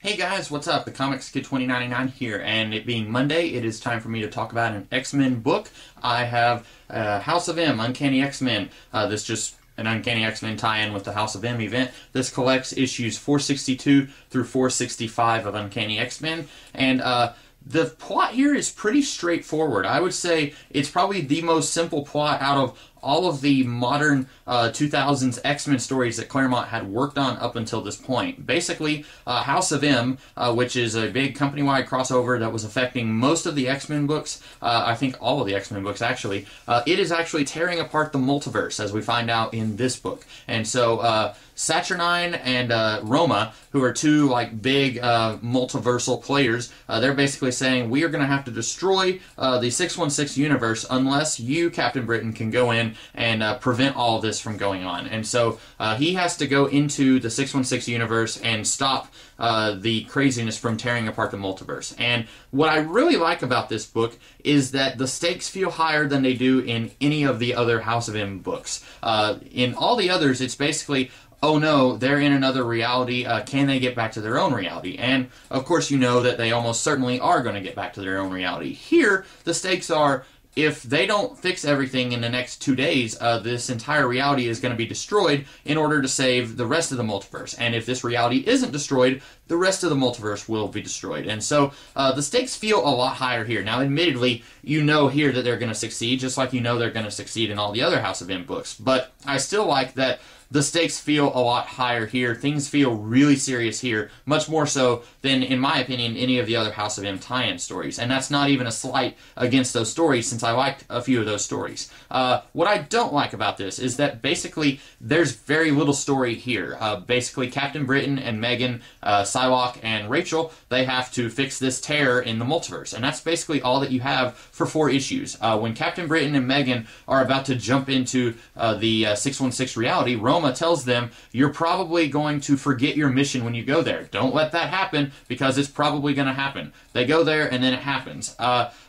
Hey guys, what's up? The Comics Kid 2099 here, and it being Monday, it is time for me to talk about an X-Men book. I have House of M, Uncanny X-Men. This just an Uncanny X-Men tie-in with the House of M event. This collects issues 462 through 465 of Uncanny X-Men, and the plot here is pretty straightforward. I would say it's probably the most simple plot out of all of the modern 2000s X-Men stories that Claremont had worked on up until this point. Basically, House of M, which is a big company-wide crossover that was affecting most of the X-Men books, I think all of the X-Men books actually, it is actually tearing apart the multiverse, as we find out in this book. And so Saturnine and Roma, who are two big multiversal players, they're basically saying we are going to have to destroy the 616 universe unless you, Captain Britain, can go in and prevent all of this from going on. And so he has to go into the 616 universe and stop the craziness from tearing apart the multiverse. And what I really like about this book is that the stakes feel higher than they do in any of the other House of M books. In all the others, it's basically, oh no, they're in another reality, can they get back to their own reality? And of course you know that they almost certainly are going to get back to their own reality. Here, the stakes are, if they don't fix everything in the next 2 days, this entire reality is going to be destroyed in order to save the rest of the multiverse. And if this reality isn't destroyed, the rest of the multiverse will be destroyed. And so the stakes feel a lot higher here. Now, admittedly, you know here that they're going to succeed, just like you know they're going to succeed in all the other House of M books. But I still like that the stakes feel a lot higher here. Things feel really serious here, much more so than, in my opinion, any of the other House of M tie-in stories. And that's not even a slight against those stories, since I liked a few of those stories. What I don't like about this is that basically there's very little story here. Basically, Captain Britain and Megan, Psylocke and Rachel, they have to fix this tear in the multiverse. And that's basically all that you have for 4 issues. When Captain Britain and Megan are about to jump into the 616 reality, Roma tells them, you're probably going to forget your mission when you go there. Don't let that happen, because it's probably going to happen. They go there, and then it happens.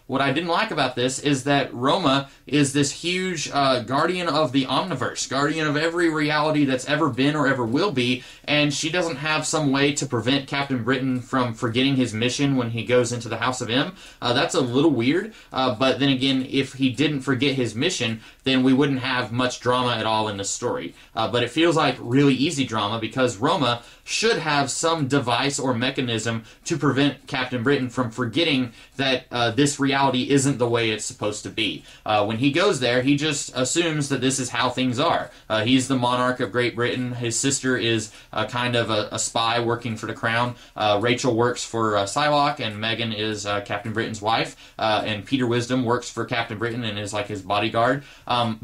What I didn't like about this is that Roma is this huge guardian of the Omniverse, guardian of every reality that's ever been or ever will be, and she doesn't have some way to prevent Captain Britain from forgetting his mission when he goes into the House of M. That's a little weird, but then again, if he didn't forget his mission, then we wouldn't have much drama at all in the story. But it feels like really easy drama, because Roma should have some device or mechanism to prevent Captain Britain from forgetting that this reality isn't the way it's supposed to be. When he goes there, he just assumes that this is how things are. He's the monarch of Great Britain. His sister is kind of a spy working for the crown. Rachel works for Psylocke, and Megan is Captain Britain's wife. And Peter Wisdom works for Captain Britain and is like his bodyguard.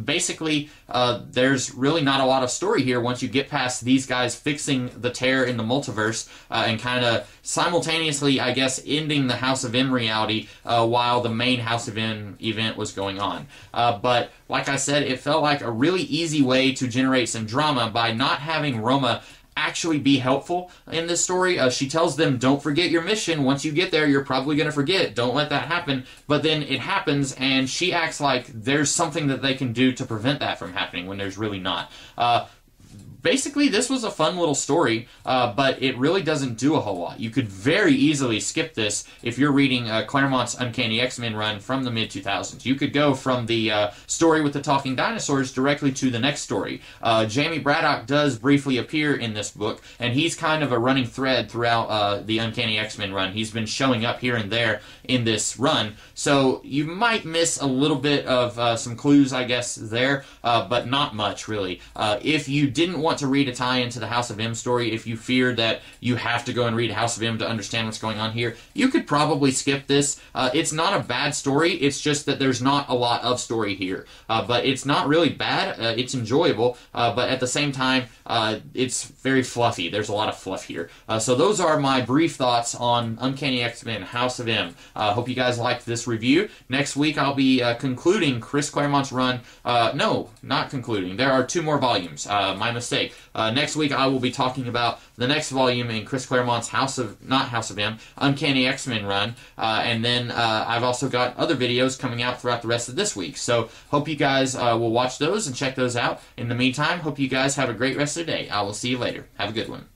Basically, there's really not a lot of story here once you get past these guys fixing the tear in the multiverse and kind of simultaneously, I guess, ending the House of M reality while the main House of M event was going on. But like I said, it felt like a really easy way to generate some drama by not having Roma actually be helpful in this story. She tells them, don't forget your mission. Once you get there, you're probably going to forget. Don't let that happen. But then it happens, and she acts like there's something that they can do to prevent that from happening when there's really not. Basically, this was a fun little story, but it really doesn't do a whole lot. You could very easily skip this if you're reading Claremont's Uncanny X-Men run from the mid-2000s. You could go from the story with the talking dinosaurs directly to the next story. Jamie Braddock does briefly appear in this book, and he's kind of a running thread throughout the Uncanny X-Men run. He's been showing up here and there in this run, so you might miss a little bit of some clues, I guess, there, but not much, really. If you didn't want to read a tie-in to the House of M story, if you fear that you have to go and read House of M to understand what's going on here, you could probably skip this. It's not a bad story, it's just that there's not a lot of story here. But it's not really bad, it's enjoyable, but at the same time, it's very fluffy. There's a lot of fluff here. So those are my brief thoughts on Uncanny X-Men House of M. Hope you guys liked this review. Next week I'll be concluding Chris Claremont's run. No, not concluding. There are 2 more volumes. My mistake. Next week I will be talking about the next volume in Chris Claremont's not House of M, Uncanny X-Men run, and then I've also got other videos coming out throughout the rest of this week. So hope you guys will watch those and check those out. In the meantime, hope you guys have a great rest of the day. I will see you later. Have a good one.